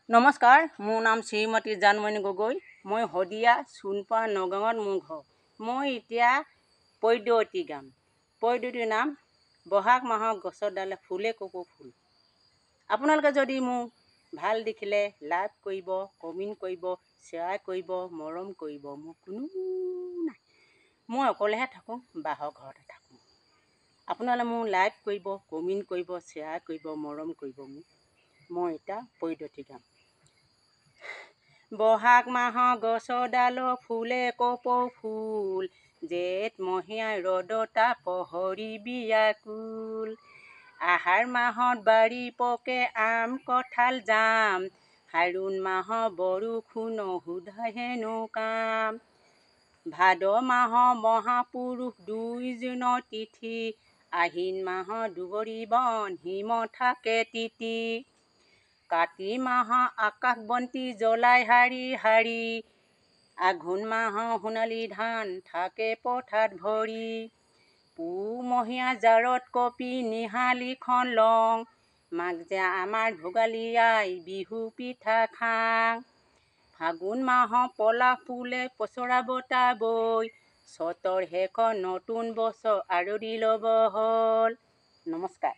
নমস্কাৰ, মোৰ নাম শ্ৰীমতী জানমণি গগৈ। মই শদিয়া চোনপা নগাঁৱত মোৰ ঘৰ। মই এতিয়া পদ্যৱতী গাম। পদ্যৱতীৰ নাম বহাগ মাহৰ গছৰ ডালে ফুলে কপৌ ফুল। আপোনালোকে যদি মোক ভাল দেখিলে লাইক কৰিব, কমেণ্ট কৰিব, শ্বেয়াৰ কৰিব, মৰম কৰিব। মোৰ কোনো নাই, মই অকলেহে থাকোঁ, বাঁহৰ ঘৰতে থাকোঁ। আপোনালোকে মোক লাইক কৰিব, কমেণ্ট কৰিব, শ্বেয়াৰ কৰিব, মৰম কৰিব। মই এতিয়া পদ্যৱতী গাম। বহাগ মাহৰ গছৰ ডাল ফুলে কপৌ ফুল, জেঠ মহীয়া ৰ'দৰ তাপ পহৰি বিয়াকুল। আহাৰ মাহত বাৰী পকে আম কঁঠাল জাম, শাওণ মাহৰ বৰষুণ সোধা হেনো কাম। ভাদ মাহৰ মহাপুৰুষ 2 জুনৰ তিথি, আহিন মাহৰ দুবৰি বন হিম থাকে তিতি। কাতি মাহৰ আকাশ বন্তি জ্বলাই শাৰী শাৰী, আঘোণ মাহৰ সোণালী ধান থাকে পথাৰত ভৰি। পুহমহীয়া জাৰত কপি নিহালিখন লং, মাঘ যে আমাৰ ভোগালী আই বিহু পিঠা খাং। ফাগুণ মাহৰ পলাশ ফুলে পচৰা বতাহ বৈ, চ'তৰ শেষৰ নতুন বছৰ আদৰি ল'ব হ'ল। নমস্কাৰ।